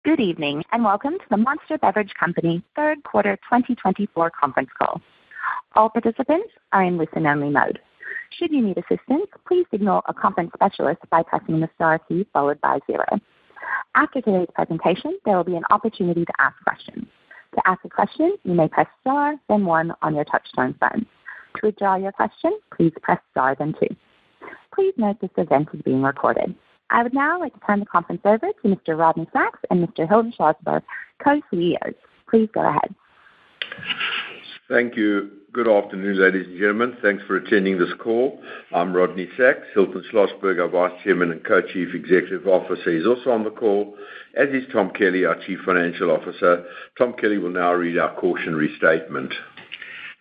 Good evening, and welcome to the Monster Beverage Company third quarter 2024 conference call. All participants are in listen-only mode. Should you need assistance, please signal a conference specialist by pressing the star key followed by 0. After today's presentation, there will be an opportunity to ask questions. To ask a question, you may press star, then 1 on your touch-tone phone. To withdraw your question, please press star, then 2. Please note this event is being recorded. I would now like to turn the conference over to Mr. Rodney Sachs and Mr. Hilton Schlosberg, co-CEOs. Please go ahead. Thank you. Good afternoon, ladies and gentlemen. Thanks for attending this call. I'm Rodney Sachs. Hilton Schlosberg, our Vice Chairman and Co-Chief Executive Officer, is also on the call, as is Tom Kelly, our Chief Financial Officer. Tom Kelly will now read our cautionary statement.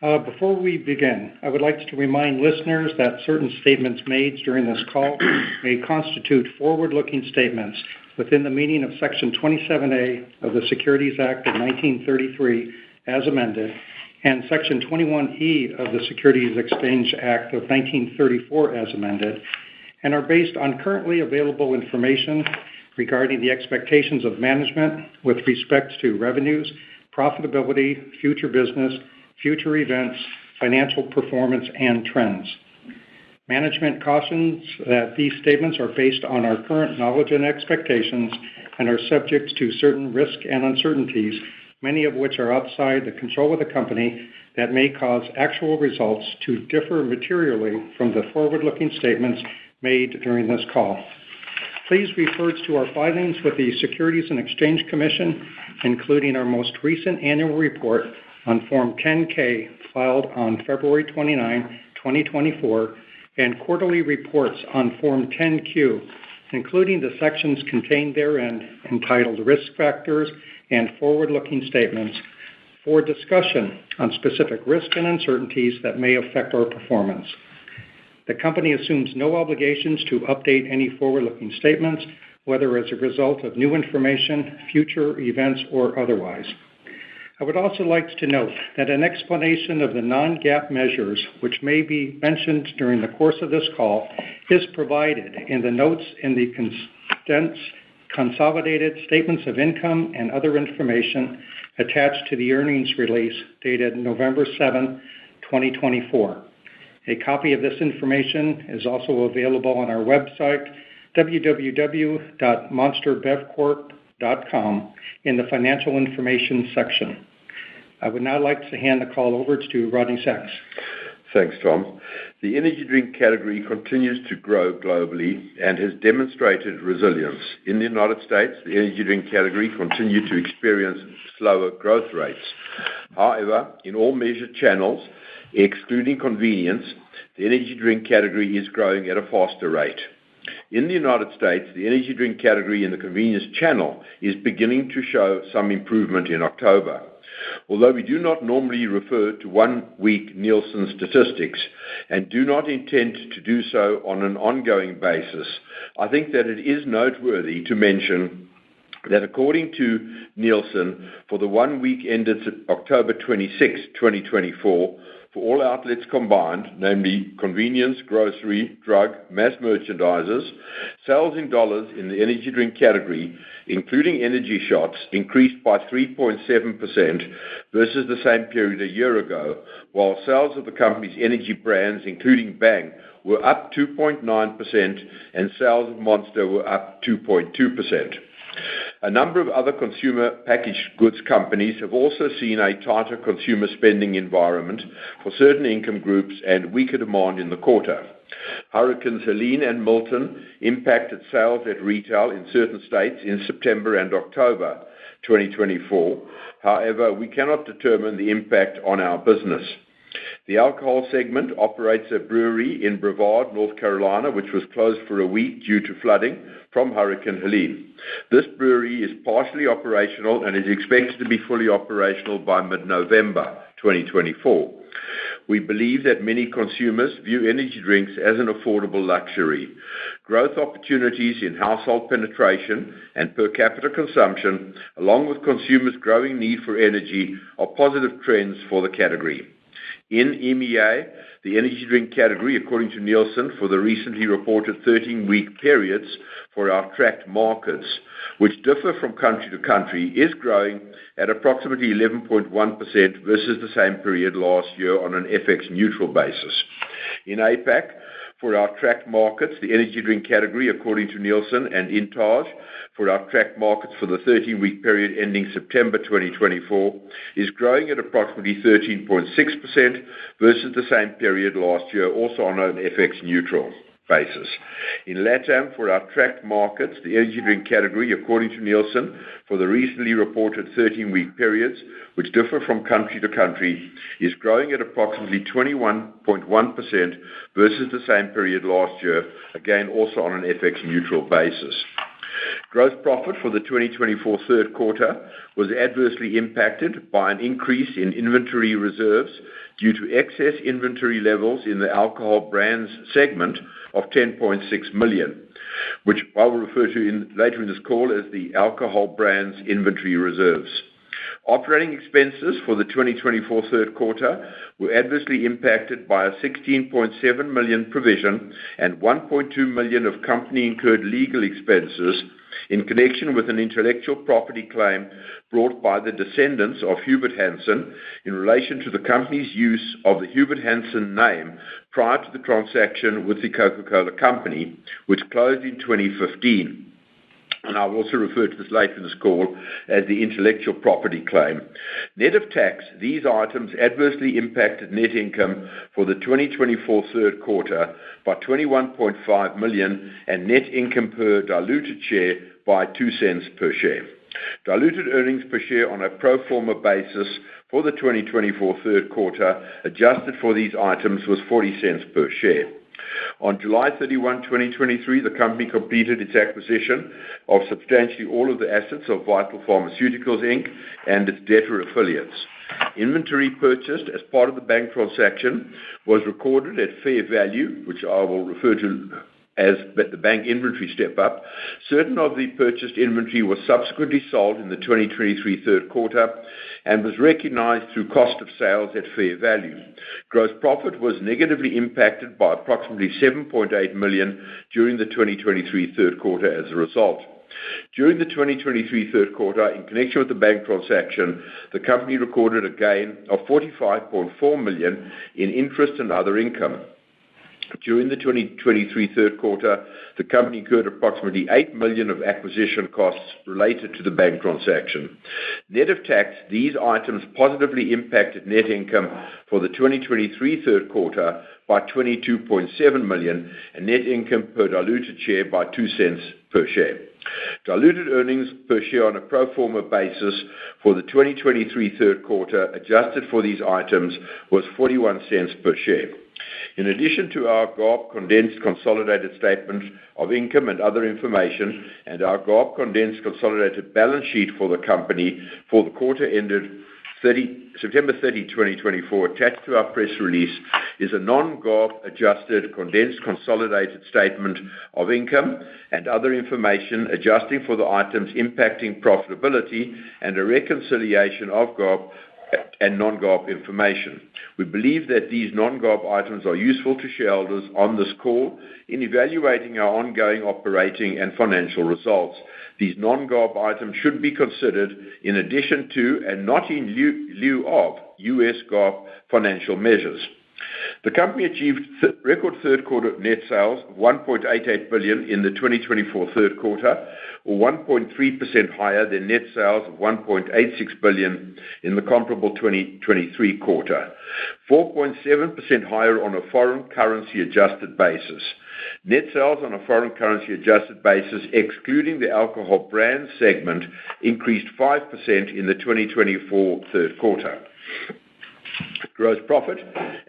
Before we begin, I would like to remind listeners that certain statements made during this call may constitute forward-looking statements within the meaning of Section 27A of the Securities Act of 1933 as amended, and Section 21E of the Securities Exchange Act of 1934 as amended, and are based on currently available information regarding the expectations of management with respect to revenues, profitability, future business, future events, financial performance, and trends. Management cautions that these statements are based on our current knowledge and expectations and are subject to certain risks and uncertainties, many of which are outside the control of the company, that may cause actual results to differ materially from the forward-looking statements made during this call. Please refer to our filings with the Securities and Exchange Commission, including our most recent annual report on Form 10-K filed on February 29, 2024, and quarterly reports on Form 10-Q, including the sections contained therein entitled Risk Factors and Forward-Looking Statements, for discussion on specific risks and uncertainties that may affect our performance. The company assumes no obligations to update any forward-looking statements, whether as a result of new information, future events, or otherwise. I would also like to note that an explanation of the non-GAAP measures which may be mentioned during the course of this call is provided in the notes in the condensed consolidated statements of income and other information attached to the earnings release dated November 7, 2024. A copy of this information is also available on our website, www.monsterbevcorp.com, in the financial information section. I would now like to hand the call over to Rodney Sachs. Thanks, Tom. The energy drink category continues to grow globally and has demonstrated resilience. In the United States, the energy drink category continued to experience slower growth rates. However, in all measured channels, excluding convenience, the energy drink category is growing at a faster rate. In the United States, the energy drink category in the convenience channel is beginning to show some improvement in October. Although we do not normally refer to one-week Nielsen statistics and do not intend to do so on an ongoing basis, I think that it is noteworthy to mention that according to Nielsen, for the 1 week ended October 26, 2024, for all outlets combined, namely convenience, grocery, drug, mass merchandisers, sales in dollars in the energy drink category, including energy shots, increased by 3.7% versus the same period a year ago, while sales of the company's energy brands, including Bang, were up 2.9% and sales of Monster were up 2.2%. A number of other consumer packaged goods companies have also seen a tighter consumer spending environment for certain income groups and weaker demand in the quarter. Hurricanes Helene and Milton impacted sales at retail in certain states in September and October 2024. However, we cannot determine the impact on our business. The alcohol segment operates a brewery in Brevard, North Carolina, which was closed for a week due to flooding from Hurricane Helene. This brewery is partially operational and is expected to be fully operational by mid-November 2024. We believe that many consumers view energy drinks as an affordable luxury. Growth opportunities in household penetration and per capita consumption, along with consumers' growing need for energy, are positive trends for the category. In EMEA, the energy drink category, according to Nielsen, for the recently reported 13-week periods for our tracked markets, which differ from country to country, is growing at approximately 11.1% versus the same period last year on an FX-neutral basis. In APAC, for our tracked markets, the energy drink category, according to Nielsen and Intage, for our tracked markets for the 13-week period ending September 2024, is growing at approximately 13.6% versus the same period last year, also on an FX-neutral basis. In LATAM, for our tracked markets, the energy drink category, according to Nielsen, for the recently reported 13-week periods, which differ from country to country, is growing at approximately 21.1% versus the same period last year, again also on an FX-neutral basis. Gross profit for the 2024 third quarter was adversely impacted by an increase in inventory reserves due to excess inventory levels in the alcohol brands segment of $10.6 million, which I will refer to later in this call as the alcohol brands inventory reserves. Operating expenses for the 2024 third quarter were adversely impacted by a $16.7 million provision and $1.2 million of company-incurred legal expenses in connection with an intellectual property claim brought by the descendants of Hubert Hansen in relation to the company's use of the Hubert Hansen name prior to the transaction with the Coca-Cola Company, which closed in 2015. And I will also refer to this later in this call as the intellectual property claim. Net of tax, these items adversely impacted net income for the 2024 third quarter by $21.5 million and net income per diluted share by 2 cents per share. Diluted earnings per share on a pro forma basis for the 2024 third quarter, adjusted for these items, was 40 cents per share. On July 31, 2023, the company completed its acquisition of substantially all of the assets of Vital Pharmaceuticals, Inc. and its debtor affiliates. Inventory purchased as part of the bank transaction was recorded at fair value, which I will refer to as the bank inventory step-up. Certain of the purchased inventory was subsequently sold in the 2023 third quarter and was recognized through cost of sales at fair value. Gross profit was negatively impacted by approximately $7.8 million during the 2023 third quarter as a result. During the 2023 third quarter, in connection with the bank transaction, the company recorded a gain of $45.4 million in interest and other income. During the 2023 third quarter, the company incurred approximately $8 million of acquisition costs related to the bank transaction. Net of tax, these items positively impacted net income for the 2023 third quarter by $22.7 million and net income per diluted share by 2 cents per share. Diluted earnings per share on a pro forma basis for the 2023 third quarter, adjusted for these items, was 41 cents per share. In addition to our GAAP condensed consolidated statement of income and other information and our GAAP condensed consolidated balance sheet for the company for the quarter ended September 30, 2024, attached to our press release is a non-GAAP adjusted condensed consolidated statement of income and other information adjusting for the items impacting profitability and a reconciliation of GAAP and non-GAAP information. We believe that these non-GAAP items are useful to shareholders on this call in evaluating our ongoing operating and financial results. These non-GAAP items should be considered in addition to and not in lieu of U.S. GAAP financial measures. The company achieved record third quarter net sales of $1.88 billion in the 2024 third quarter, or 1.3% higher than net sales of $1.86 billion in the comparable 2023 quarter, 4.7% higher on a foreign currency adjusted basis. Net sales on a foreign currency adjusted basis, excluding the alcohol brand segment, increased 5% in the 2024 third quarter. Gross profit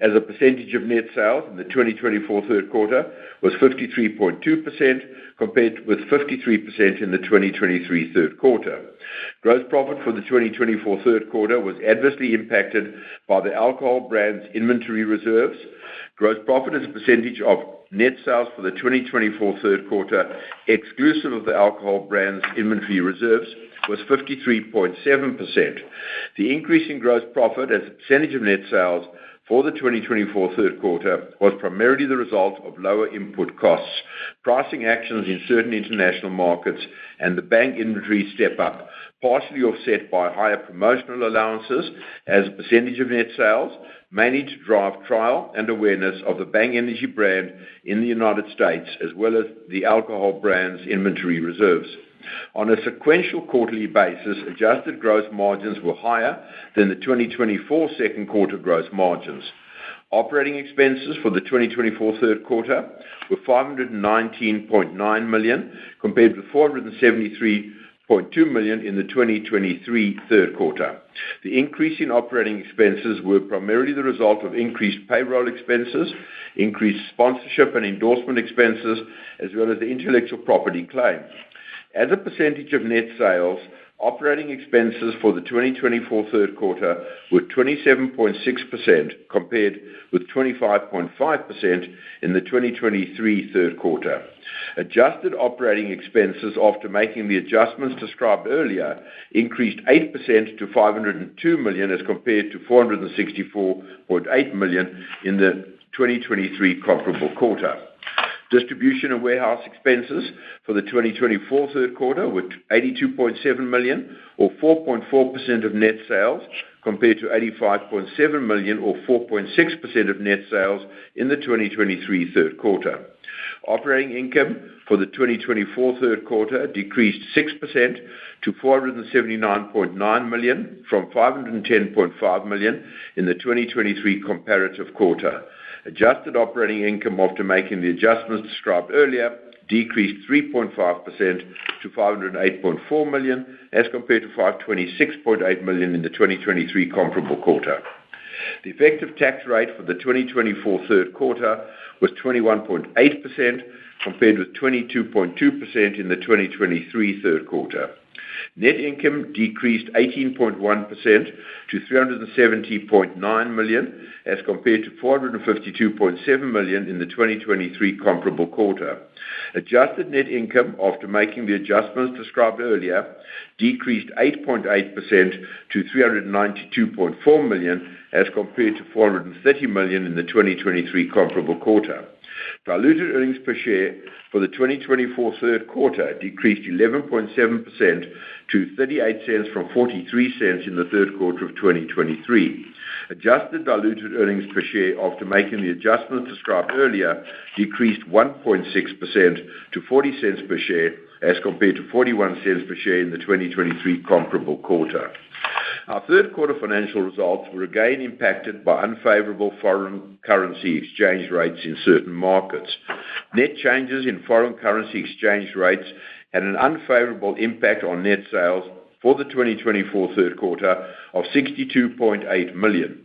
as a percentage of net sales in the 2024 third quarter was 53.2% compared with 53% in the 2023 third quarter. Gross profit for the 2024 third quarter was adversely impacted by the alcohol brands inventory reserves. Gross profit as a percentage of net sales for the 2024 third quarter, exclusive of the alcohol brands inventory reserves, was 53.7%. The increase in gross profit as a percentage of net sales for the 2024 third quarter was primarily the result of lower input costs, pricing actions in certain international markets, and the Bang inventory step-up, partially offset by higher promotional allowances as a percentage of net sales, mainly to drive trial and awareness of the Bang Energy brand in the United States, as well as the alcohol brand's inventory reserves. On a sequential quarterly basis, adjusted gross margins were higher than the 2024 second quarter gross margins. Operating expenses for the 2024 third quarter were $519.9 million, compared with $473.2 million in the 2023 third quarter. The increase in operating expenses were primarily the result of increased payroll expenses, increased sponsorship and endorsement expenses, as well as the intellectual property claim. As a percentage of net sales, operating expenses for the 2024 third quarter were 27.6%, compared with 25.5% in the 2023 third quarter. Adjusted operating expenses, after making the adjustments described earlier, increased 8% to $502 million as compared to $464.8 million in the 2023 comparable quarter. Distribution and warehouse expenses for the 2024 third quarter were $82.7 million, or 4.4% of net sales, compared to $85.7 million, or 4.6% of net sales in the 2023 third quarter. Operating income for the 2024 third quarter decreased 6% to $479.9 million from $510.5 million in the 2023 comparative quarter. Adjusted operating income, after making the adjustments described earlier, decreased 3.5% to $508.4 million as compared to $526.8 million in the 2023 comparable quarter. The effective tax rate for the 2024 third quarter was 21.8%, compared with 22.2% in the 2023 third quarter. Net income decreased 18.1% to $370.9 million as compared to $452.7 million in the 2023 comparable quarter. Adjusted net income, after making the adjustments described earlier, decreased 8.8% to $392.4 million as compared to $430 million in the 2023 comparable quarter. Diluted earnings per share for the 2024 third quarter decreased 11.7% to 38 cents from 43 cents in the third quarter of 2023. Adjusted diluted earnings per share, after making the adjustments described earlier, decreased 1.6% to 40 cents per share as compared to 41 cents per share in the 2023 comparable quarter. Our third quarter financial results were again impacted by unfavorable foreign currency exchange rates in certain markets. Net changes in foreign currency exchange rates had an unfavorable impact on net sales for the 2024 third quarter of $62.8 million.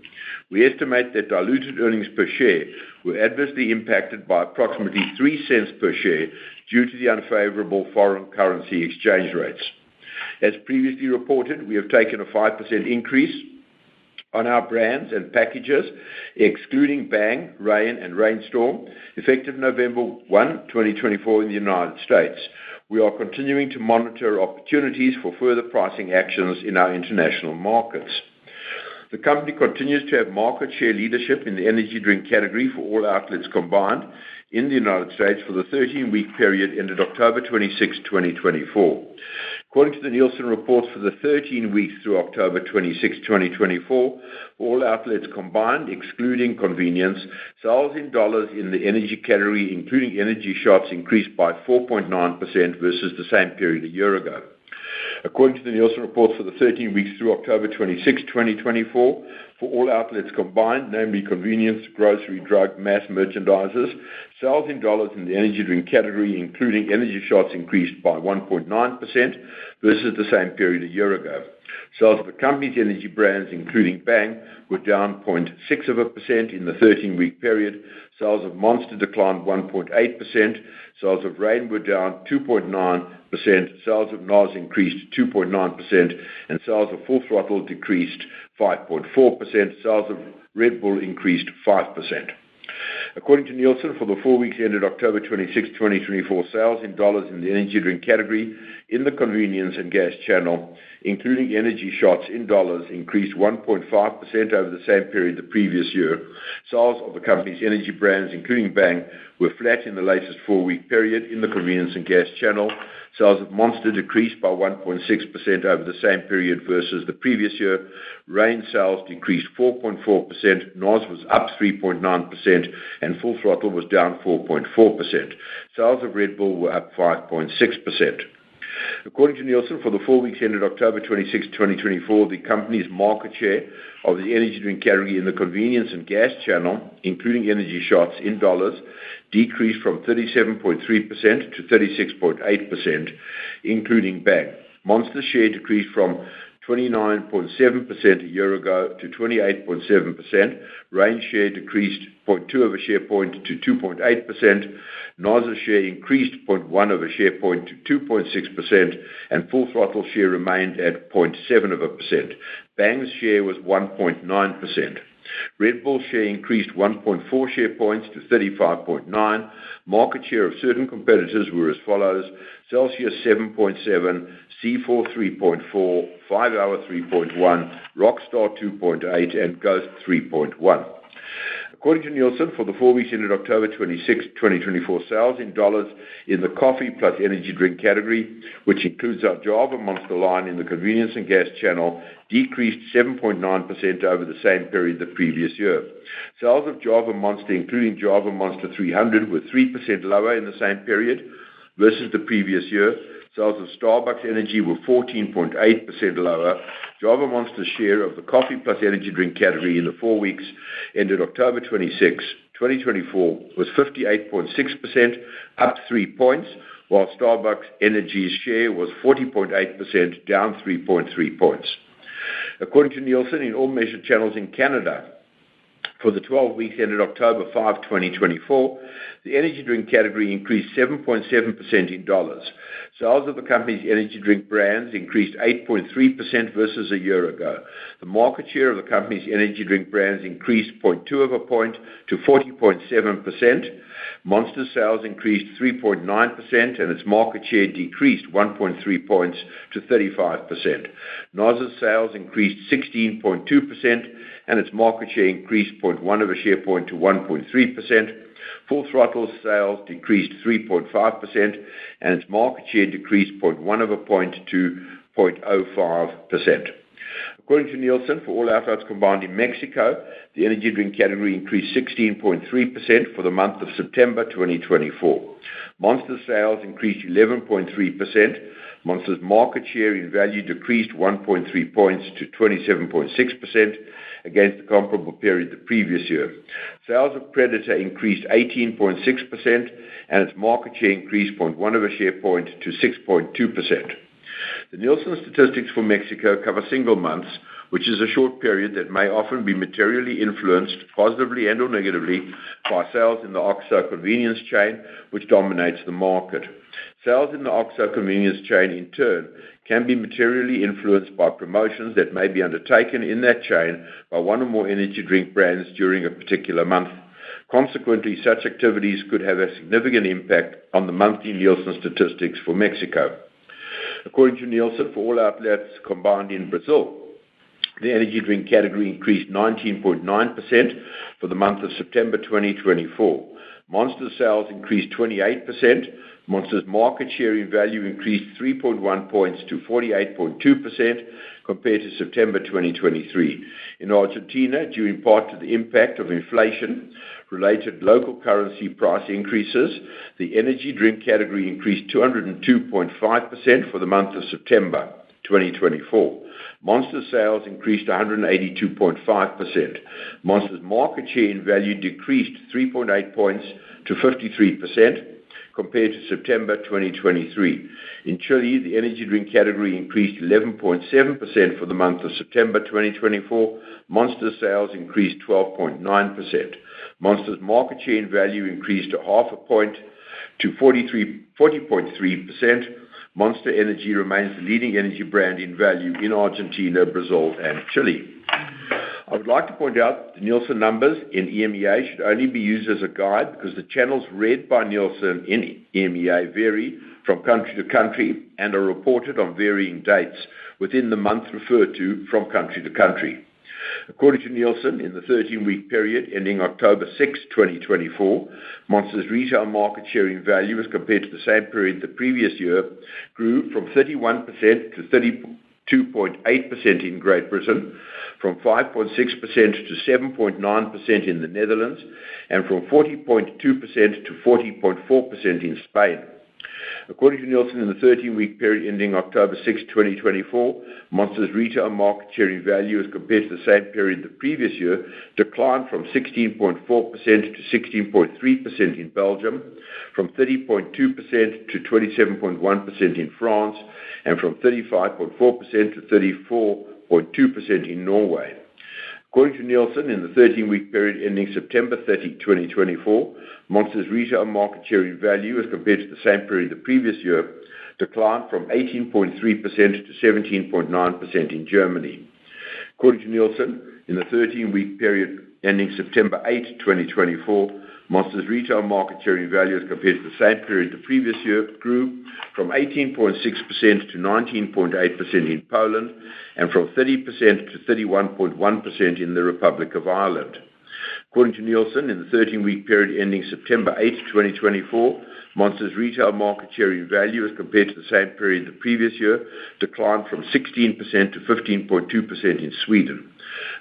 We estimate that diluted earnings per share were adversely impacted by approximately 3 cents per share due to the unfavorable foreign currency exchange rates. As previously reported, we have taken a 5% increase on our brands and packages, excluding Bang, Reign, and Rainstorm, effective November 1, 2024 in the United States. We are continuing to monitor opportunities for further pricing actions in our international markets. The company continues to have market share leadership in the energy drink category for all outlets combined in the United States for the 13-week period ended October 26, 2024. According to the Nielsen reports for the 13 weeks through October 26, 2024, for all outlets combined, excluding convenience, sales in dollars in the energy category, including energy shots, increased by 4.9% versus the same period a year ago. According to the Nielsen reports for the 13 weeks through October 26, 2024, for all outlets combined, namely convenience, grocery, drug, mass merchandisers, sales in dollars in the energy drink category, including energy shots, increased by 1.9% versus the same period a year ago. Sales of the company's energy brands, including Bang, were down 0.6% in the 13-week period. Sales of Monster declined 1.8%. Sales of Reign were down 2.9%. Sales of NOS increased 2.9%. And sales of Full Throttle decreased 5.4%. Sales of Red Bull increased 5%. According to Nielsen, for the 4 weeks ended October 26, 2024, sales in dollars in the energy drink category in the convenience and gas channel, including energy shots in dollars, increased 1.5% over the same period the previous year. Sales of the company's energy brands, including Bang, were flat in the latest 4-week period in the convenience and gas channel. Sales of Monster decreased by 1.6% over the same period versus the previous year. Reign sales decreased 4.4%. NOS was up 3.9%, and Full Throttle was down 4.4%. Sales of Red Bull were up 5.6%. According to Nielsen, for the 4 weeks ended October 26, 2024, the company's market share of the energy drink category in the convenience and gas channel, including energy shots in dollars, decreased from 37.3% to 36.8%, including Bang. Monster's share decreased from 29.7% a year ago to 28.7%. Reign share decreased 0.2 of a share point to 2.8%. NOS's share increased 0.1 of a share point to 2.6%, and Full Throttle share remained at 0.7 of a percent. Bang's share was 1.9%. Red Bull share increased 1.4 share points to 35.9. Market share of certain competitors were as follows: Celsius 7.7, C4 3.4, 5-Hour 3.1, Rockstar 2.8, and Ghost 3.1. According to Nielsen, for the 4 weeks ended October 26, 2024, sales in dollars in the coffee plus energy drink category, which includes our Java Monster line in the convenience and gas channel, decreased 7.9% over the same period the previous year. Sales of Java Monster, including Java Monster 300, were 3% lower in the same period versus the previous year. Sales of Starbucks Energy were 14.8% lower. Java Monster's share of the coffee plus energy drink category in the 4 weeks ended October 26, 2024, was 58.6%, up 3 points, while Starbucks Energy's share was 40.8%, down 3.3 points. According to Nielsen, in all measured channels in Canada, for the 12 weeks ended October 5, 2024, the energy drink category increased 7.7% in dollars. Sales of the company's energy drink brands increased 8.3% versus a year ago. The market share of the company's energy drink brands increased 0.2 of a point to 40.7%. Monster sales increased 3.9%, and its market share decreased 1.3 points to 35%. NOS's sales increased 16.2%, and its market share increased 0.1 of a share point to 1.3%. Full Throttle's sales decreased 3.5%, and its market share decreased 0.1 of a point to 0.05%. According to Nielsen, for all outlets combined in Mexico, the energy drink category increased 16.3% for the month of September 2024. Monster sales increased 11.3%. Monster's market share in value decreased 1.3 points to 27.6% against the comparable period the previous year. Sales of Predator increased 18.6%, and its market share increased 0.1 of a share point to 6.2%. The Nielsen statistics for Mexico cover single months, which is a short period that may often be materially influenced positively and or negatively by sales in the OXXO convenience chain, which dominates the market. Sales in the OXXO convenience chain, in turn, can be materially influenced by promotions that may be undertaken in that chain by one or more energy drink brands during a particular month. Consequently, such activities could have a significant impact on the monthly Nielsen statistics for Mexico. According to Nielsen, for all outlets combined in Brazil, the energy drink category increased 19.9% for the month of September 2024. Monster sales increased 28%. Monster's market share in value increased 3.1 points to 48.2% compared to September 2023. In Argentina, due in part to the impact of inflation-related local currency price increases, the energy drink category increased 202.5% for the month of September 2024. Monster sales increased 182.5%. Monster's market share in value decreased 3.8 points to 53% compared to September 2023. In Chile, the energy drink category increased 11.7% for the month of September 2024. Monster sales increased 12.9%. Monster's market share in value increased a half a point to 40.3%. Monster Energy remains the leading energy brand in value in Argentina, Brazil, and Chile. I would like to point out the Nielsen numbers in EMEA should only be used as a guide because the channels read by Nielsen in EMEA vary from country to country and are reported on varying dates within the month referred to from country to country. According to Nielsen, in the 13-week period ending October 6, 2024, Monster's retail market share in value as compared to the same period the previous year grew from 31% to 32.8% in Great Britain, from 5.6% to 7.9% in the Netherlands, and from 40.2% to 40.4% in Spain. According to Nielsen, in the 13-week period ending October 6, 2024, Monster's retail market share in value as compared to the same period the previous year declined from 16.4% to 16.3% in Belgium, from 30.2% to 27.1% in France, and from 35.4% to 34.2% in Norway. According to Nielsen, in the 13-week period ending September 30, 2024, Monster's retail market share in value as compared to the same period the previous year declined from 18.3% to 17.9% in Germany. According to Nielsen, in the 13-week period ending September 8, 2024, Monster's retail market share in value as compared to the same period the previous year grew from 18.6% to 19.8% in Poland and from 30% to 31.1% in the Republic of Ireland. According to Nielsen, in the 13-week period ending September 8, 2024, Monster's retail market share in value as compared to the same period the previous year declined from 16% to 15.2% in Sweden.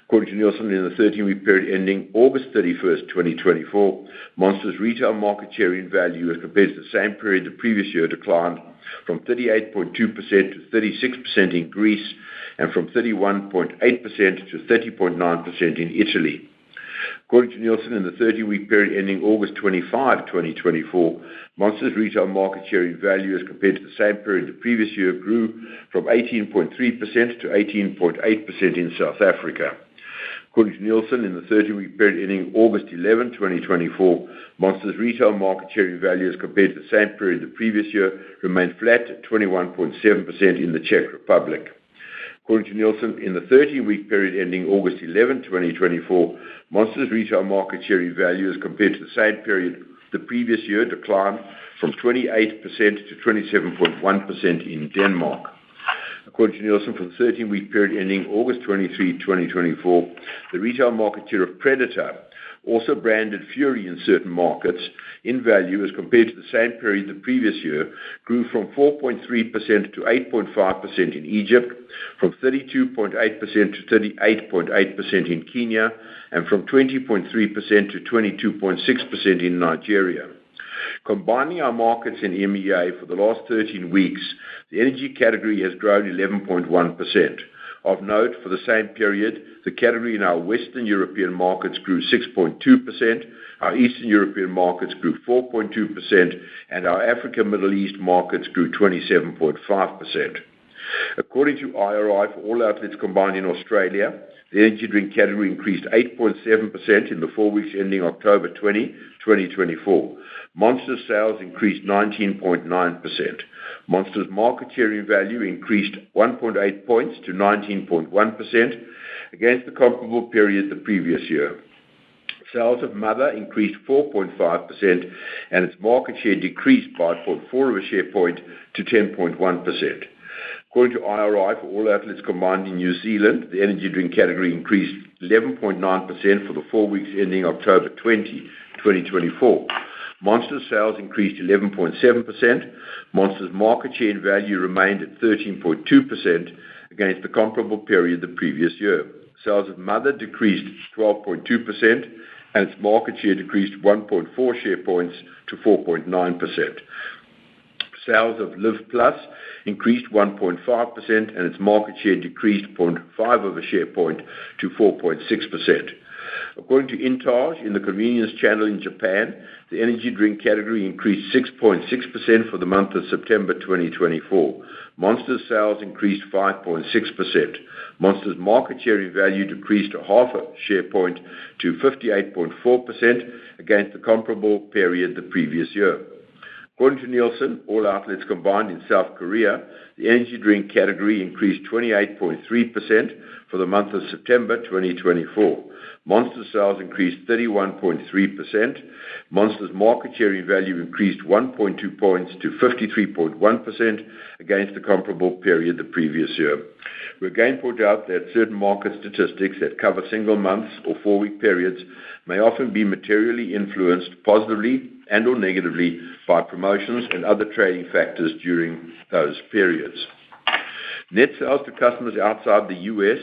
According to Nielsen, in the 13-week period ending August 31st, 2024, Monster's retail market share in value as compared to the same period the previous year declined from 38.2% to 36% in Greece and from 31.8% to 30.9% in Italy. According to Nielsen, in the 13-week period ending August 25, 2024, Monster's retail market share in value as compared to the same period the previous year grew from 18.3% to 18.8% in South Africa. According to Nielsen, in the 13-week period ending August 11, 2024, Monster's retail market share in value as compared to the same period the previous year remained flat at 21.7% in the Czech Republic. According to Nielsen, in the 13-week period ending August 11, 2024, Monster's retail market share in value as compared to the same period the previous year declined from 28% to 27.1% in Denmark. According to Nielsen, for the 13-week period ending August 23, 2024, the retail market share of Predator, also branded Fury in certain markets, in value as compared to the same period the previous year, grew from 4.3% to 8.5% in Egypt, from 32.8% to 38.8% in Kenya, and from 20.3% to 22.6% in Nigeria. Combining our markets in EMEA for the last 13 weeks, the energy category has grown 11.1%. Of note, for the same period, the category in our Western European markets grew 6.2%, our Eastern European markets grew 4.2%, and our Africa Middle East markets grew 27.5%. According to IRI, for all outlets combined in Australia, the energy drink category increased 8.7% in the 4 weeks ending October 20, 2024. Monster's sales increased 19.9%. Monster's market share in value increased 1.8 points to 19.1% against the comparable period the previous year. Sales of Mother increased 4.5% and its market share decreased by 0.4 of a share point to 10.1%. According to IRI, for all outlets combined in New Zealand, the energy drink category increased 11.9% for the 4 weeks ending October 20, 2024. Monster's sales increased 11.7%. Monster's market share in value remained at 13.2% against the comparable period the previous year. Sales of Mother decreased 12.2%, and its market share decreased 1.4 share points to 4.9%. Sales of Live Plus increased 1.5%, and its market share decreased 0.5 of a share point to 4.6%. According to Intage, in the convenience channel in Japan, the energy drink category increased 6.6% for the month of September 2024. Monster's sales increased 5.6%. Monster's market share in value decreased a half a share point to 58.4% against the comparable period the previous year. According to Nielsen, all outlets combined in South Korea, the energy drink category increased 28.3% for the month of September 2024. Monster sales increased 31.3%. Monster's market share in value increased 1.2 points to 53.1% against the comparable period the previous year. We again point out that certain market statistics that cover single months or 4-week periods may often be materially influenced positively and or negatively by promotions and other trading factors during those periods. Net sales to customers outside the U.S.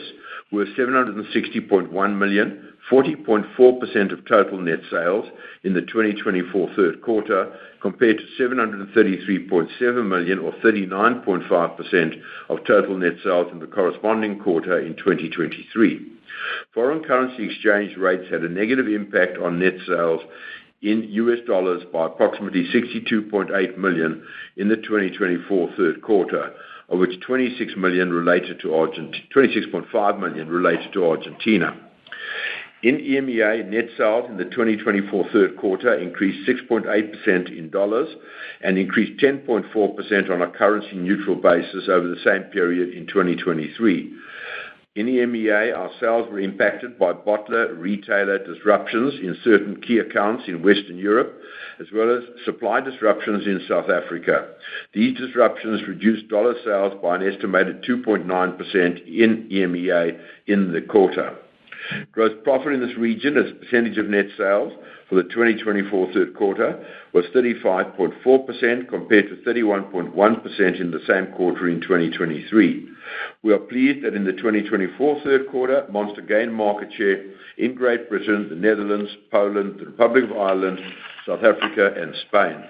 were $760.1 million, 40.4% of total net sales in the 2024 third quarter, compared to $733.7 million, or 39.5% of total net sales in the corresponding quarter in 2023. Foreign currency exchange rates had a negative impact on net sales in U.S. dollars by approximately $62.8 million in the 2024 third quarter, of which $26.5 million related to Argentina. In EMEA, net sales in the 2024 third quarter increased 6.8% in dollars and increased 10.4% on a currency-neutral basis over the same period in 2023. In EMEA, our sales were impacted by bottler retailer disruptions in certain key accounts in Western Europe, as well as supply disruptions in South Africa. These disruptions reduced dollar sales by an estimated 2.9% in EMEA in the quarter. Gross profit in this region as a percentage of net sales for the 2024 third quarter was 35.4% compared to 31.1% in the same quarter in 2023. We are pleased that in the 2024 third quarter, Monster gained market share in Great Britain, the Netherlands, Poland, the Republic of Ireland, South Africa, and Spain.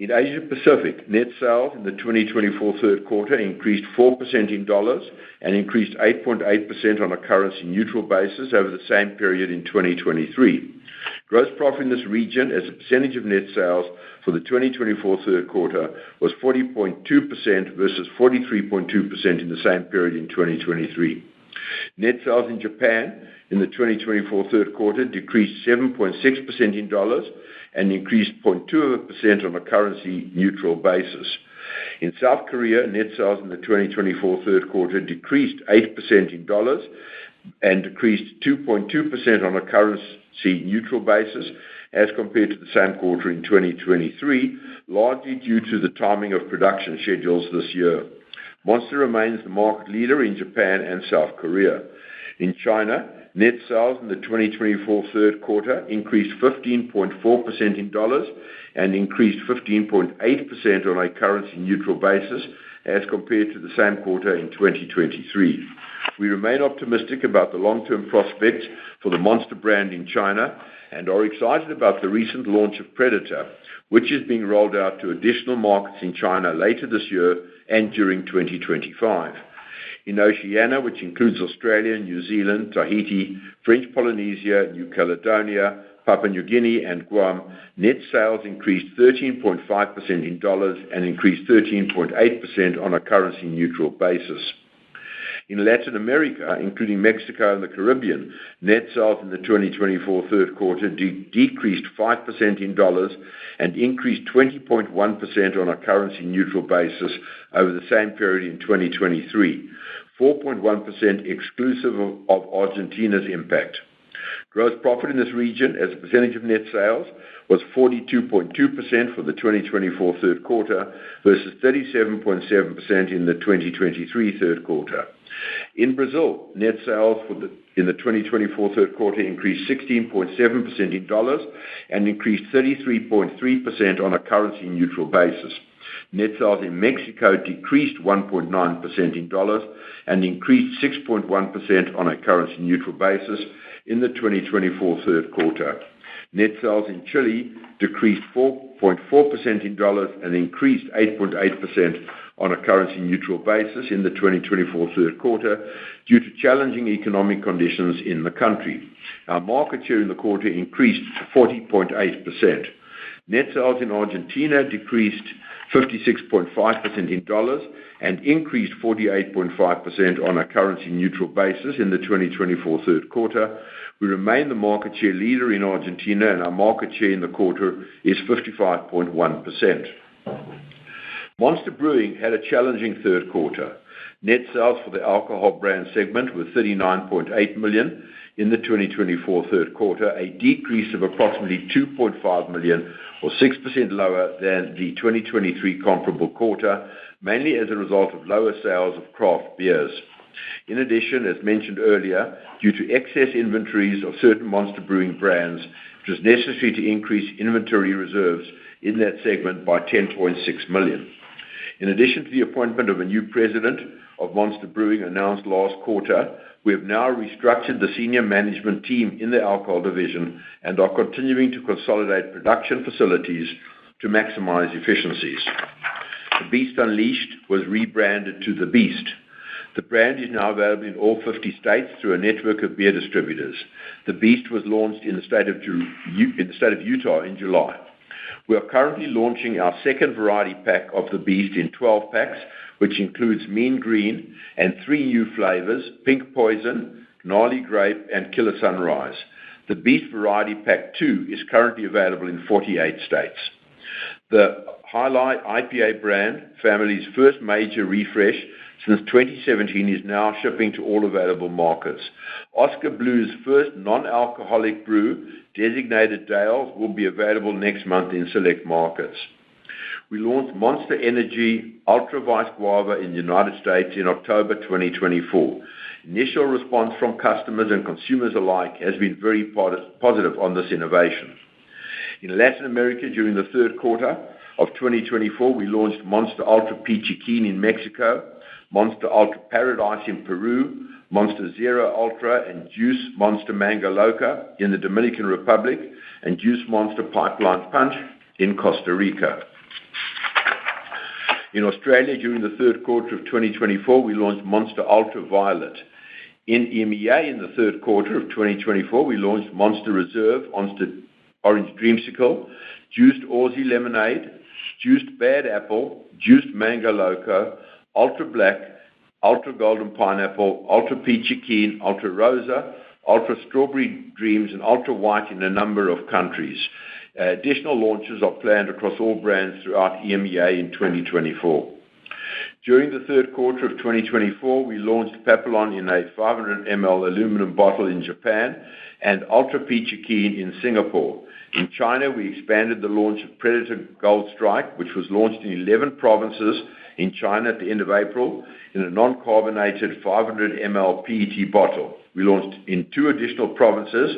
In Asia Pacific, net sales in the 2024 third quarter increased 4% in dollars and increased 8.8% on a currency-neutral basis over the same period in 2023. Gross profit in this region as a percentage of net sales for the 2024 third quarter was 40.2% versus 43.2% in the same period in 2023. Net sales in Japan in the 2024 third quarter decreased 7.6% in dollars and increased 0.2% on a currency-neutral basis. In South Korea, net sales in the 2024 third quarter decreased 8% in dollars and decreased 2.2% on a currency-neutral basis as compared to the same quarter in 2023, largely due to the timing of production schedules this year. Monster remains the market leader in Japan and South Korea. In China, net sales in the 2024 third quarter increased 15.4% in dollars and increased 15.8% on a currency-neutral basis as compared to the same quarter in 2023. We remain optimistic about the long-term prospects for the Monster brand in China and are excited about the recent launch of Predator, which is being rolled out to additional markets in China later this year and during 2025. In Oceania, which includes Australia, New Zealand, Tahiti, French Polynesia, New Caledonia, Papua New Guinea, and Guam, net sales increased 13.5% in dollars and increased 13.8% on a currency-neutral basis. In Latin America, including Mexico and the Caribbean, net sales in the 2024 third quarter decreased 5% in dollars and increased 20.1% on a currency-neutral basis over the same period in 2023, 4.1% exclusive of Argentina's impact. Gross profit in this region as a percentage of net sales was 42.2% for the 2024 third quarter versus 37.7% in the 2023 third quarter. In Brazil, net sales in the 2024 third quarter increased 16.7% in dollars and increased 33.3% on a currency-neutral basis. Net sales in Mexico decreased 1.9% in dollars and increased 6.1% on a currency-neutral basis in the 2024 third quarter. Net sales in Chile decreased 4.4% in dollars and increased 8.8% on a currency-neutral basis in the 2024 third quarter due to challenging economic conditions in the country. Our market share in the quarter increased to 40.8%. Net sales in Argentina decreased 56.5% in dollars and increased 48.5% on a currency-neutral basis in the 2024 third quarter. We remain the market share leader in Argentina, and our market share in the quarter is 55.1%. Monster Brewing had a challenging third quarter. Net sales for the alcohol brand segment were $39.8 million in the 2024 third quarter, a decrease of approximately $2.5 million, or 6% lower than the 2023 comparable quarter, mainly as a result of lower sales of craft beers. In addition, as mentioned earlier, due to excess inventories of certain Monster Brewing brands, it was necessary to increase inventory reserves in that segment by $10.6 million. In addition to the appointment of a new president of Monster Brewing announced last quarter, we have now restructured the senior management team in the alcohol division and are continuing to consolidate production facilities to maximize efficiencies. The Beast Unleashed was rebranded to The Beast. The brand is now available in all 50 states through a network of beer distributors. The Beast was launched in the state of Utah in July. We are currently launching our second variety pack of The Beast in 12 packs, which includes Mean Green and 3 new flavors, Pink Poison, Gnarly Grape, and Killer Sunrise. The Beast Variety Pack 2 is currently available in 48 states. The Highlight IPA brand family's first major refresh since 2017 is now shipping to all available markets. Oscar Blue's first non-alcoholic brew, Designated Dale, will be available next month in select markets. We launched Monster Energy Ultra Vice Guava in the United States in October 2024. Initial response from customers and consumers alike has been very positive on this innovation. In Latin America, during the third quarter of 2024, we launched Monster Ultra Peachy Keen in Mexico, Monster Ultra Paradise in Peru, Monster Zero Ultra and Juice Monster Mango Loca in the Dominican Republic, and Juice Monster Pipeline Punch in Costa Rica. In Australia, during the third quarter of 2024, we launched Monster Ultra Violet. In EMEA, in the third quarter of 2024, we launched Monster Reserve, Monster Orange Dreamsicle, Juiced Aussie Lemonade, Juiced Bad Apple, Juiced Mango Loco, Ultra Black, Ultra Golden Pineapple, Ultra Peachy Keen, Ultra Rosa, Ultra Strawberry Dreams, and Ultra White in a number of countries. Additional launches are planned across all brands throughout EMEA in 2024. During the third quarter of 2024, we launched Papillon in a 500 ml aluminum bottle in Japan and Ultra Peachy Keen in Singapore. In China, we expanded the launch of Predator Gold Strike, which was launched in 11 provinces in China at the end of April in a non-carbonated 500 ml PET bottle. We launched in 2 additional provinces,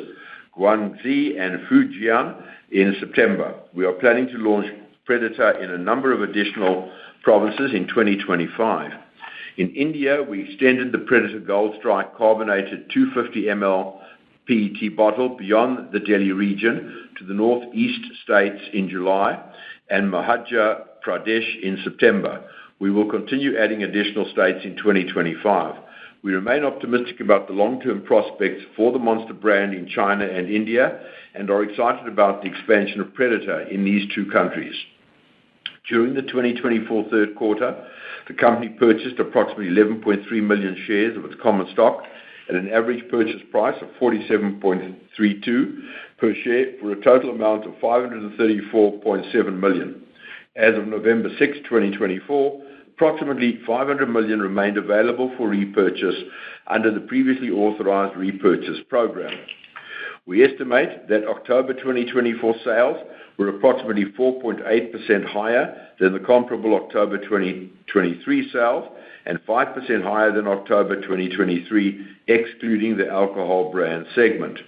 Guangxi and Fujian, in September. We are planning to launch Predator in a number of additional provinces in 2025. In India, we extended the Predator Gold Strike carbonated 250 ml PET bottle beyond the Delhi region to the northeast states in July and Madhya Pradesh in September. We will continue adding additional states in 2025. We remain optimistic about the long-term prospects for the Monster brand in China and India and are excited about the expansion of Predator in these 2 countries. During the 2024 third quarter, the company purchased approximately 11.3 million shares of its common stock at an average purchase price of $47.32 per share for a total amount of $534.7 million. As of November 6, 2024, approximately $500 million remained available for repurchase under the previously authorized repurchase program. We estimate that October 2024 sales were approximately 4.8% higher than the comparable October 2023 sales and 5% higher than October 2023, excluding the alcohol brand segment.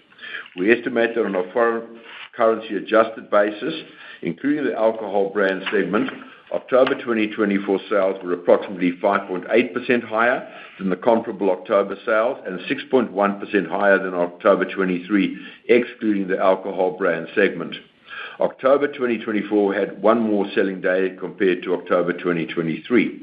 We estimate that on a foreign currency adjusted basis, including the alcohol brand segment, October 2024 sales were approximately 5.8% higher than the comparable October sales and 6.1% higher than October 23, excluding the alcohol brand segment. October 2024 had 1 more selling day compared to October 2023.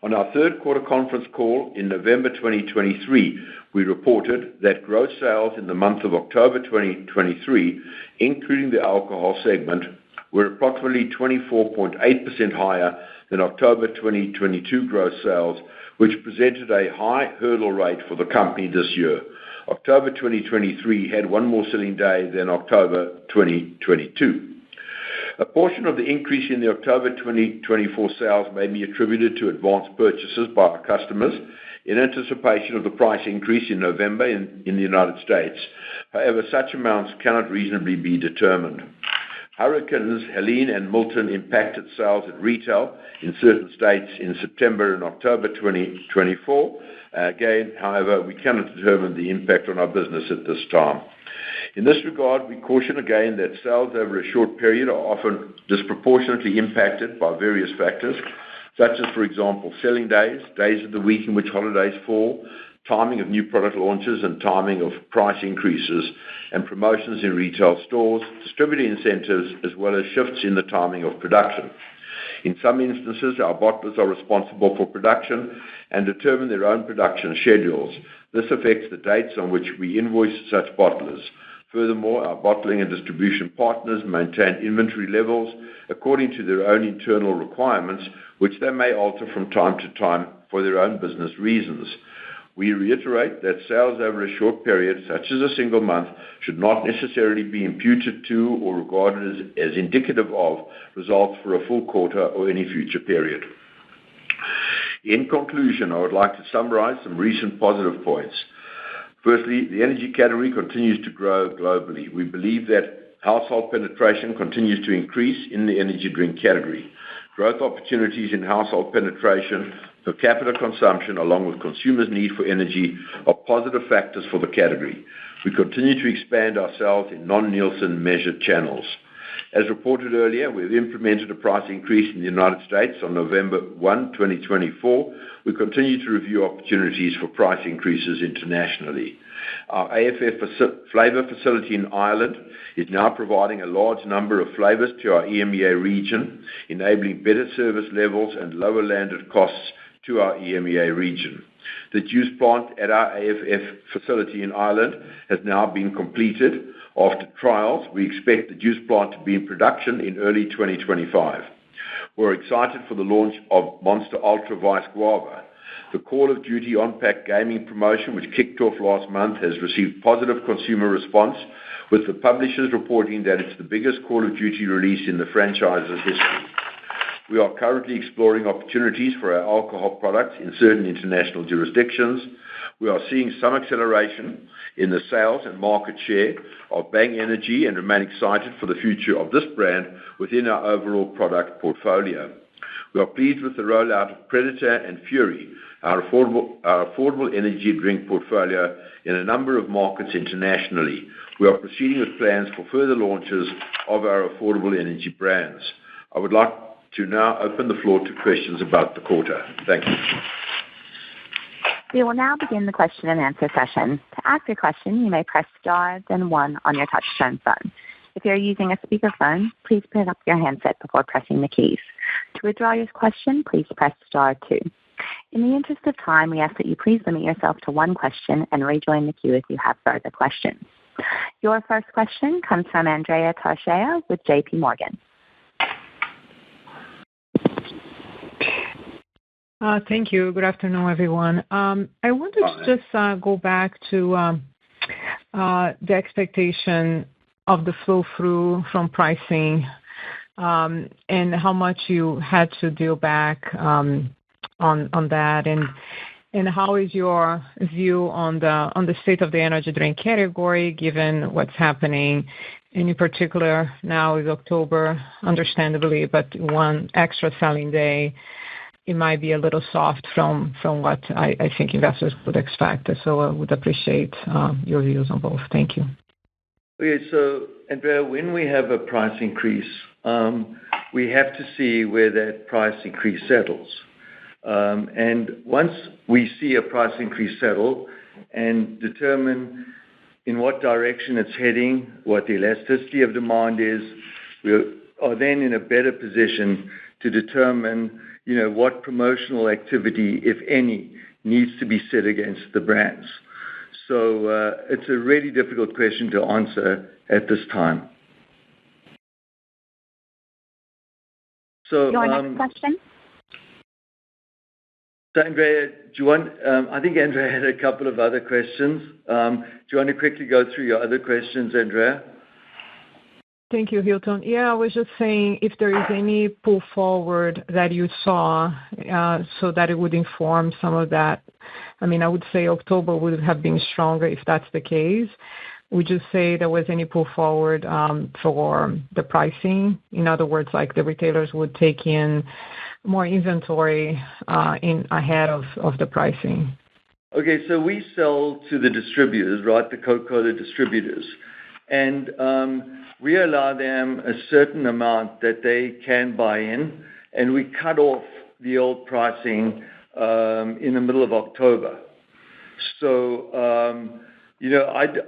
On our third quarter conference call in November 2023, we reported that gross sales in the month of October 2023, including the alcohol segment, were approximately 24.8% higher than October 2022 gross sales, which presented a high hurdle rate for the company this year. October 2023 had 1 more selling day than October 2022. A portion of the increase in the October 2024 sales may be attributed to advanced purchases by our customers in anticipation of the price increase in November in the United States. However, such amounts cannot reasonably be determined. Hurricanes Helene and Milton impacted sales at retail in certain states in September and October 2024. Again, however, we cannot determine the impact on our business at this time. In this regard, we caution again that sales over a short period are often disproportionately impacted by various factors, such as, for example, selling days, days of the week in which holidays fall, timing of new product launches and timing of price increases and promotions in retail stores, distributor incentives, as well as shifts in the timing of production. In some instances, our bottlers are responsible for production and determine their own production schedules. This affects the dates on which we invoice such bottlers. Furthermore, our bottling and distribution partners maintain inventory levels according to their own internal requirements, which they may alter from time to time for their own business reasons. We reiterate that sales over a short period, such as a single month, should not necessarily be imputed to or regarded as indicative of results for a full quarter or any future period. In conclusion, I would like to summarize some recent positive points. Firstly, the energy category continues to grow globally. We believe that household penetration continues to increase in the energy drink category. Growth opportunities in household penetration, per capita consumption, along with consumers' need for energy, are positive factors for the category. We continue to expand our sales in non-Nielsen measured channels. As reported earlier, we have implemented a price increase in the United States on November 1, 2024. We continue to review opportunities for price increases internationally. Our AFF flavor facility in Ireland is now providing a large number of flavors to our EMEA region, enabling better service levels and lower landed costs to our EMEA region. The juice plant at our AFF facility in Ireland has now been completed. After trials, we expect the juice plant to be in production in early 2025. We're excited for the launch of Monster Ultra Vice Guava. The Call of Duty on-pack gaming promotion, which kicked off last month, has received positive consumer response, with the publishers reporting that it's the biggest Call of Duty release in the franchise's history. We are currently exploring opportunities for our alcohol products in certain international jurisdictions. We are seeing some acceleration in the sales and market share of Bang Energy and remain excited for the future of this brand within our overall product portfolio. We are pleased with the rollout of Predator and Fury, our affordable energy drink portfolio, in a number of markets internationally. We are proceeding with plans for further launches of our affordable energy brands. I would like to now open the floor to questions about the quarter. Thank you. We will now begin the question and answer session. To ask a question, you may press star, then 1 on your touch-tone phone. If you're using a speakerphone, please pick up your handset before pressing the keys. To withdraw your question, please press star 2. In the interest of time, we ask that you please limit yourself to 1 question and rejoin the queue if you have further questions. Your first question comes from Andrea Teixeira with J.P. Morgan. Thank you. Good afternoon, everyone. I wanted to just go back to the expectation of the flow-through from pricing and how much you had to deal back on that, and how is your view on the state of the energy drink category given what's happening, and in particular now is October, understandably, but 1 extra selling day. It might be a little soft from what I think investors would expect. So I would appreciate your views on both. Thank you. Okay, so Andrea, when we have a price increase, we have to see where that price increase settles. And once we see a price increase settle and determine in what direction it's heading, what the elasticity of demand is, we are then in a better position to determine what promotional activity, if any, needs to be set against the brands. So it's a really difficult question to answer at this time. So, your next question? So Andrea, do you want? I think Andrea had a couple of other questions. Do you want to quickly go through your other questions, Andrea? Thank you, Hilton. Yeah, I was just saying if there is any pull forward that you saw so that it would inform some of that. I mean, I would say October would have been stronger if that's the case. Would you say there was any pull forward for the pricing? In other words, like the retailers would take in more inventory in ahead of the pricing? Okay, so we sell to the distributors, right, the Coca-Cola distributors. And we allow them a certain amount that they can buy in, and we cut off the old pricing in the middle of October. So,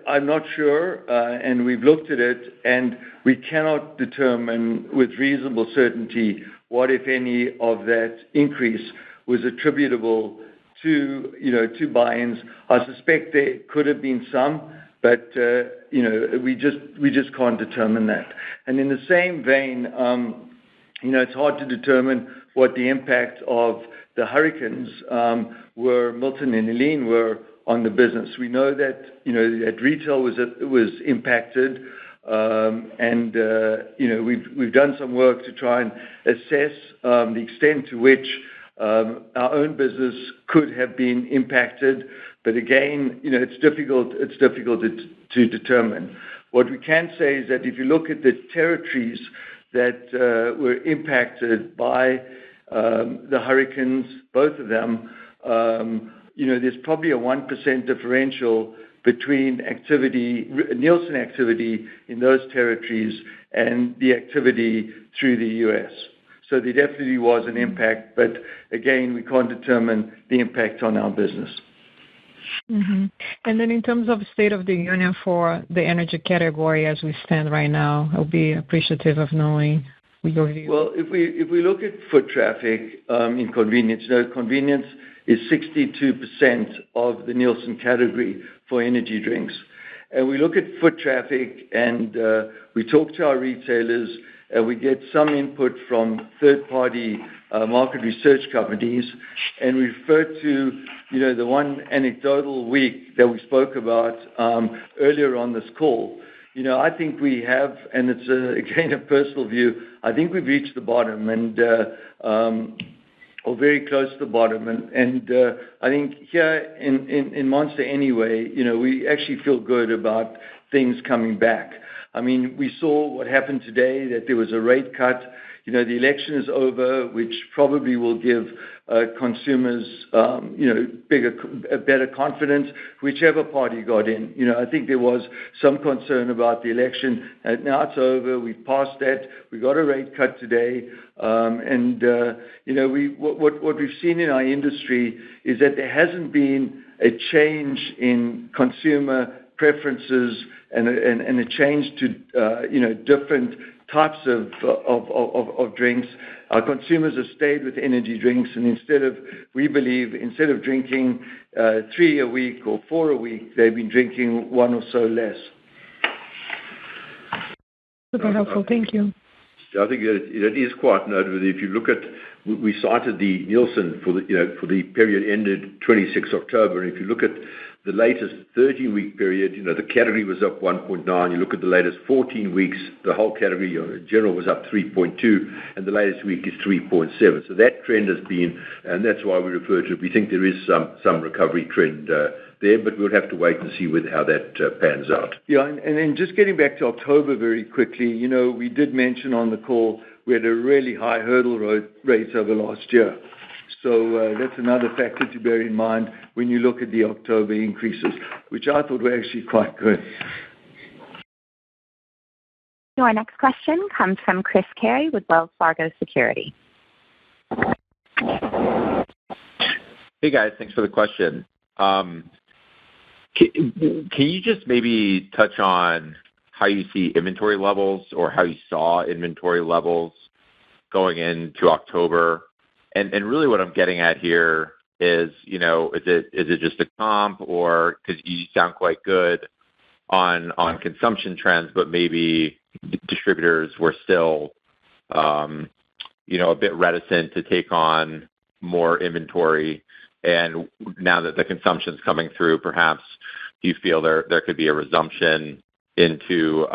I'm not sure, and we've looked at it, and we cannot determine with reasonable certainty what, if any, of that increase was attributable to buy-ins. I suspect there could have been some, but we just can't determine that. And in the same vein, it's hard to determine what the impact of the hurricanes Milton and Helene were on the business. We know that that retail was impacted, and we've done some work to try and assess the extent to which our own business could have been impacted. But again, it's difficult to determine. What we can say is that if you look at the territories that were impacted by the hurricanes, both of them, there's probably a 1% differential between Nielsen activity in those territories and the activity through the U.S. So there definitely was an impact, but again, we can't determine the impact on our business. Mm-hmm. And then in terms of state of the union for the energy category as we stand right now, I'll be appreciative of knowing your view. Well, if we look at foot traffic in convenience, convenience is 62% of the Nielsen category for energy drinks. And we look at foot traffic and we talk to our retailers and we get some input from third-party market research companies, and we refer to, the one anecdotal week that we spoke about earlier on this call. I think we have, and it's again a personal view, I think we've reached the bottom and or very close to the bottom. And I think here in Monster anyway, we actually feel good about things coming back. I mean, we saw what happened today, that there was a rate cut. The election is over, which probably will give consumers, better confidence, whichever party got in. I think there was some concern about the election. Now it's over. We've passed that. We got a rate cut today. What we've seen in our industry is that there hasn't been a change in consumer preferences and a change to different types of drinks. Our consumers have stayed with energy drinks, and instead of drinking 3 a week or 4 a week, they've been drinking 1 or so less. Super helpful. Thank you. I think it is quite noteworthy. If you look at, we cited the Nielsen for the period ended 26 October, and if you look at the latest 13-week period, the category was up 1.9. You look at the latest 14 weeks, the whole category in general was up 3.2, and the latest week is 3.7. So that trend has been, and that's why we refer to it. We think there is some recovery trend there, but we'll have to wait and see how that pans out. Yeah, and then just getting back to October very quickly, we did mention on the call we had a really high hurdle rate over last year. So that's another factor to bear in mind when you look at the October increases, which I thought were actually quite good. Your next question comes from Chris Carey with Wells Fargo Securities. Hey guys, thanks for the question. Can you just maybe touch on how you see inventory levels or how you saw inventory levels going into October? And really what I'm getting at here is, is it just a comp, or because you sound quite good on consumption trends, but maybe distributors were still, a bit reticent to take on more inventory. And now that the consumption's coming through, perhaps do you feel there could be a resumption into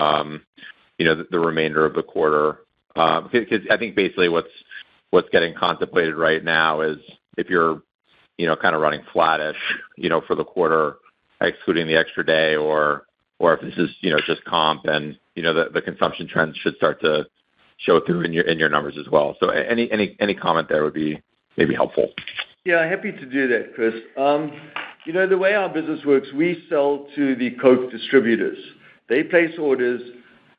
the remainder of the quarter? Because I think basically what's getting contemplated right now is if you're, kind of running flattish, for the quarter, excluding the extra day, or if this is, just comp and, the consumption trends should start to show through in your numbers as well. So any comment there would be maybe helpful. Yeah, happy to do that, Chris. The way our business works, we sell to the Coke distributors. They place orders,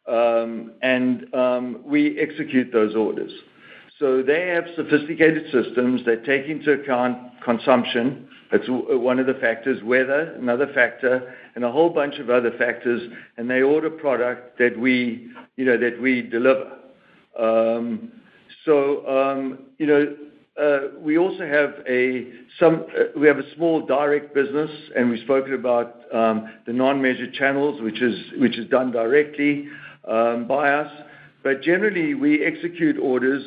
and we execute those orders. So they have sophisticated systems that take into account consumption. That's one of the factors, weather, another factor, and a whole bunch of other factors, and they order product that we deliver. We also have a small direct business, and we've spoken about the non-measured channels, which is done directly by us. But generally, we execute orders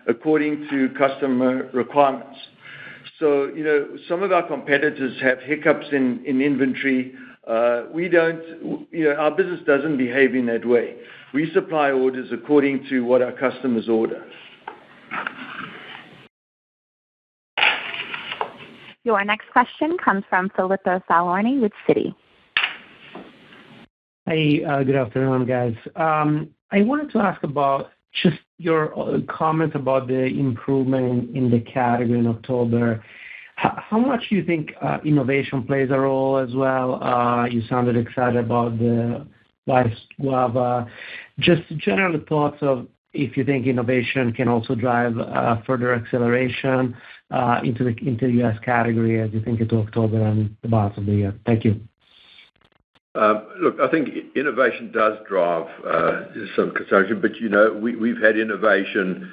according to customer requirements. So, some of our competitors have hiccups in inventory. We don't, our business doesn't behave in that way. We supply orders according to what our customers order. Your next question comes from Filippo Falorni with Citi. Hey, good afternoon, guys. I wanted to ask about just your comments about the improvement in the category in October. How much do you think innovation plays a role as well? You sounded excited about the Vice Guava. Just general thoughts of if you think innovation can also drive further acceleration into the U.S. category as you think into October and the balance of the year. Thank you. Look, I think innovation does drive some consumption, but we've had innovation.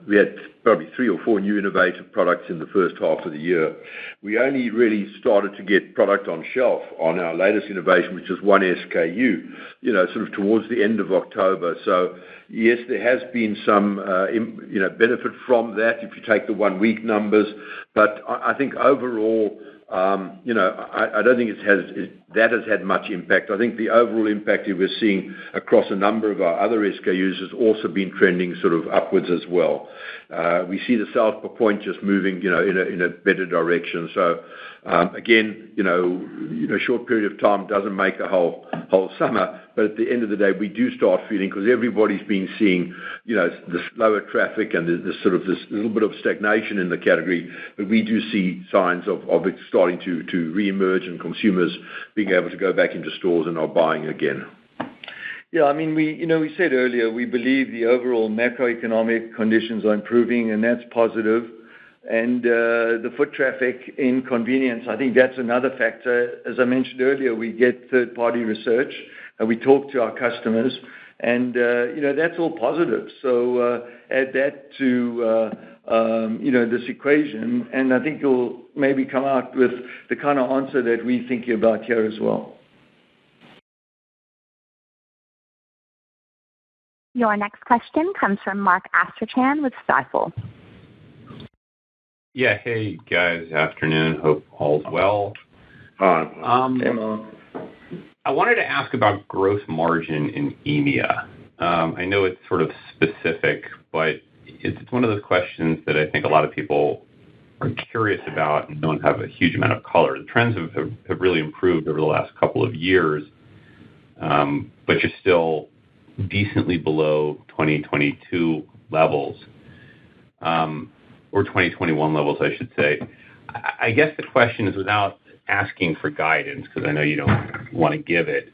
We had probably 3 or 4 new innovative products in the first half of the year. We only really started to get product on shelf on our latest innovation, which is one SKU, sort of towards the end of October. So yes, there has been some benefit from that if you take the 1-week numbers, but I think overall, I don't think that has had much impact. I think the overall impact that we're seeing across a number of our other SKUs has also been trending sort of upwards as well. We see the sales per point just moving, in a better direction. So again, a short period of time doesn't make a whole summer, but at the end of the day, we do start feeling, because everybody's been seeing, the slower traffic and this little bit of stagnation in the category, but we do see signs of it starting to re-emerge and consumers being able to go back into stores and are buying again. Yeah, I mean, we said earlier, we believe the overall macroeconomic conditions are improving, and that's positive. And the foot traffic in convenience, I think that's another factor. As I mentioned earlier, we get third-party research, and we talk to our customers, and that's all positive. So add that to this equation, and I think you'll maybe come out with the kind of answer that we're thinking about here as well. Your next question comes from Mark Astrachan with Stifel. Yeah, hey guys, afternoon. Hope all's well. Hi. I wanted to ask about gross margin in EMEA. I know it's sort of specific, but it's one of those questions that I think a lot of people are curious about and don't have a huge amount of color. The trends have really improved over the last couple of years, but you're still decently below 2022 levels, or 2021 levels, I should say. I guess the question is, without asking for guidance, because I know you don't want to give it,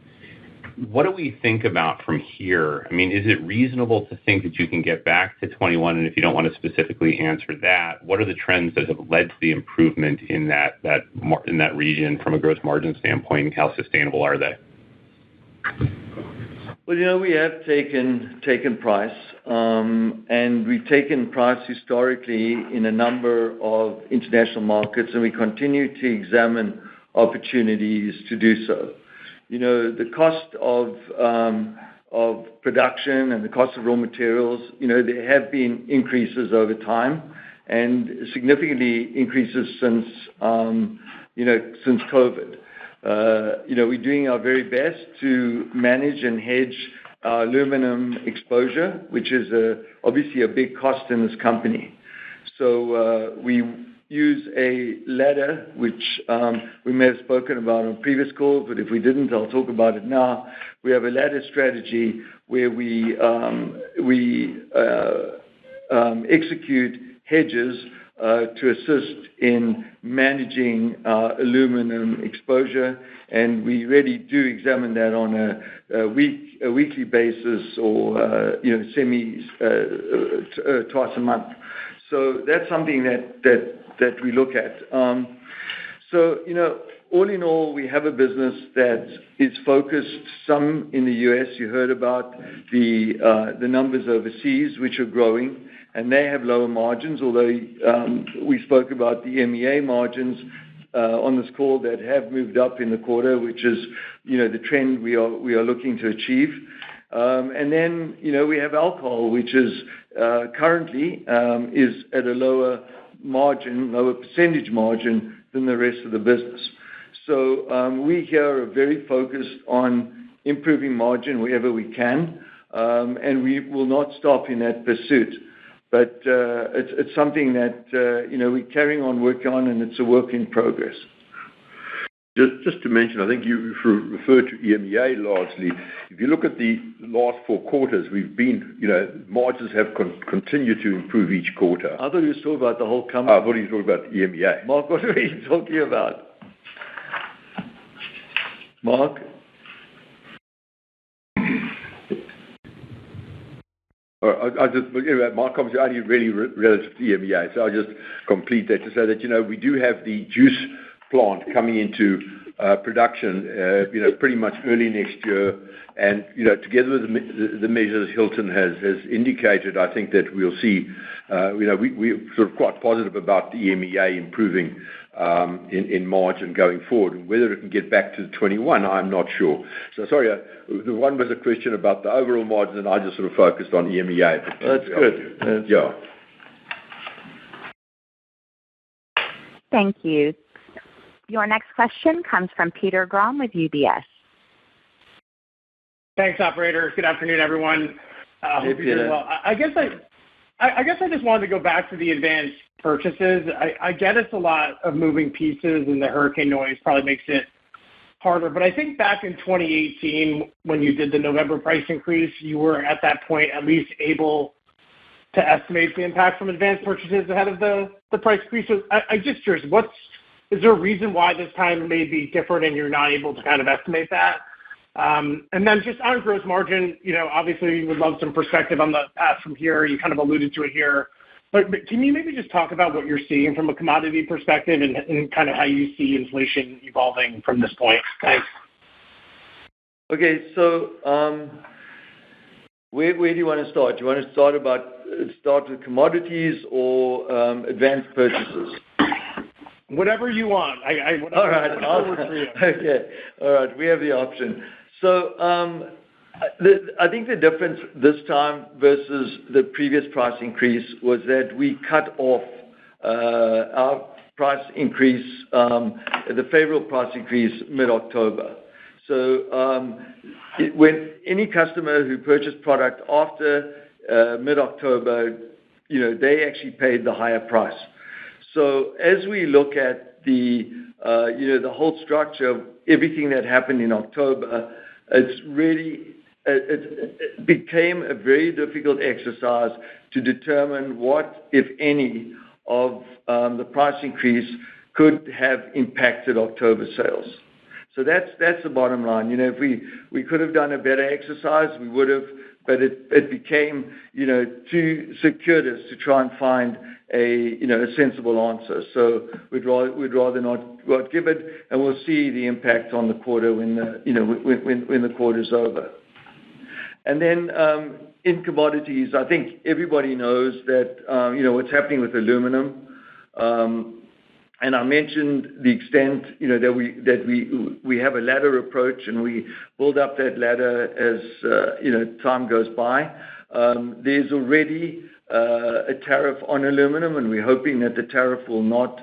what do we think about from here? I mean, is it reasonable to think that you can get back to 21? And if you don't want to specifically answer that, what are the trends that have led to the improvement in that region from a gross margin standpoint, and how sustainable are they? Well, we have taken price, and we've taken price historically in a number of international markets, and we continue to examine opportunities to do so. The cost of production and the cost of raw materials, there have been increases over time, and significantly increases since COVID. We're doing our very best to manage and hedge our aluminum exposure, which is obviously a big cost in this company. So we use a ladder, which we may have spoken about on previous calls, but if we didn't, I'll talk about it now. We have a ladder strategy where we execute hedges to assist in managing aluminum exposure, and we really do examine that on a weekly basis or twice a month. So that's something that we look at. All in all, we have a business that is focused some in the U.S. You heard about the numbers overseas, which are growing, and they have lower margins, although we spoke about the MEA margins on this call that have moved up in the quarter, which is the trend we are looking to achieve. And then we have alcohol, which is currently is at a lower percentage margin than the rest of the business. So we here are very focused on improving margin wherever we can, and we will not stop in that pursuit. But it's something that we're carrying on working on, and it's a work in progress. Just to mention, I think you referred to EMEA largely. If you look at the last 4 quarters, we've been, margins have continued to improve each quarter. I thought you were talking about the whole company. I thought you were talking about EMEA. Mark, what are you talking about? Mark? My comments are only really relative to EMEA, so I'll just complete that to say that, we do have the juice plant coming into production, pretty much early next year. And, together with the measures Hilton has indicated, I think that we'll see, we're sort of quite positive about the EMEA improving in margin going forward. Whether it can get back to 21, I'm not sure. So sorry, the one was a question about the overall margin, and I just sort of focused on EMEA. That's good. Yeah. Thank you. Your next question comes from Peter Grom with UBS. Thanks, operator. Good afternoon, everyone. Hey, Peter. Well. I guess I just wanted to go back to the advanced purchases. I get it's a lot of moving pieces, and the hurricane noise probably makes it harder. But I think back in 2018, when you did the November price increase, you were at that point at least able to estimate the impact from advanced purchases ahead of the price increase. So I'm just curious, is there a reason why this time may be different and you're not able to kind of estimate that? And then just on gross margin, obviously we would love some perspective on the path from here. You kind of alluded to it here. But can you maybe just talk about what you're seeing from a commodity perspective and kind of how you see inflation evolving from this point? Thanks. Okay, so where do you want to start? Do you want to start with commodities or advanced purchases? Whatever you want. All right. Whatever works for you. Okay. All right. We have the option. So I think the difference this time versus the previous price increase was that we cut off our price increase, the favorable price increase, mid-October. So when any customer who purchased product after mid-October, they actually paid the higher price. So as we look at the whole structure of everything that happened in October, it became a very difficult exercise to determine what, if any, of the price increase could have impacted October sales. So that's the bottom line. If we could have done a better exercise, we would have, but it became too circuitous to try and find a sensible answer. So we'd rather not give it, and we'll see the impact on the quarter when the quarter's over. And then in commodities, I think everybody knows that what's happening with aluminum. And I mentioned the extent that we have a ladder approach, and we build up that ladder as time goes by. There's already a tariff on aluminum, and we're hoping that the tariff will not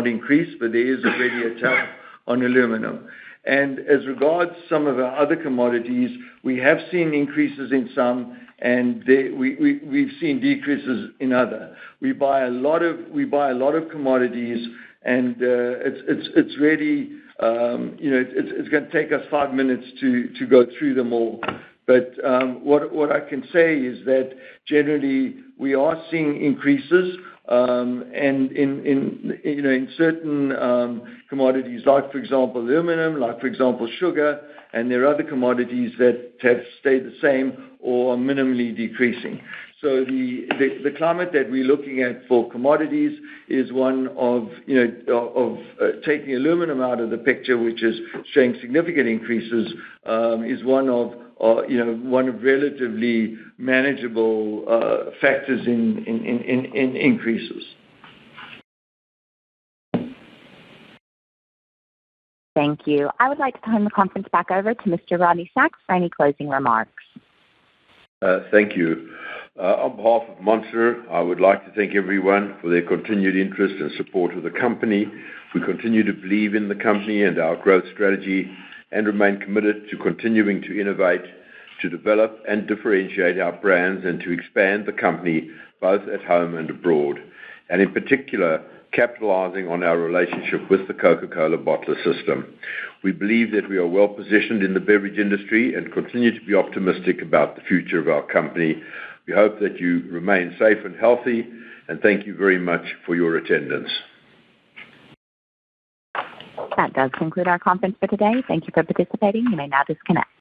increase, but there is already a tariff on aluminum. And as regards some of our other commodities, we have seen increases in some, and we've seen decreases in other. We buy a lot of commodities, and it's really it's going to take us 5 minutes to go through them all. But what I can say is that generally we are seeing increases, and in certain commodities, like for example aluminum, like for example sugar, and there are other commodities that have stayed the same or are minimally decreasing. So the climate that we're looking at for commodities is one of taking aluminum out of the picture, which is showing significant increases, is one of relatively manageable factors in increases. Thank you. I would like to turn the conference back over to Mr. Rodney Sacks for any closing remarks. Thank you. On behalf of Monster, I would like to thank everyone for their continued interest and support of the company. We continue to believe in the company and our growth strategy and remain committed to continuing to innovate, to develop and differentiate our brands, and to expand the company both at home and abroad, and in particular, capitalizing on our relationship with the Coca-Cola bottler system. We believe that we are well positioned in the beverage industry and continue to be optimistic about the future of our company. We hope that you remain safe and healthy, and thank you very much for your attendance. That does conclude our conference for today. Thank you for participating. You may now disconnect.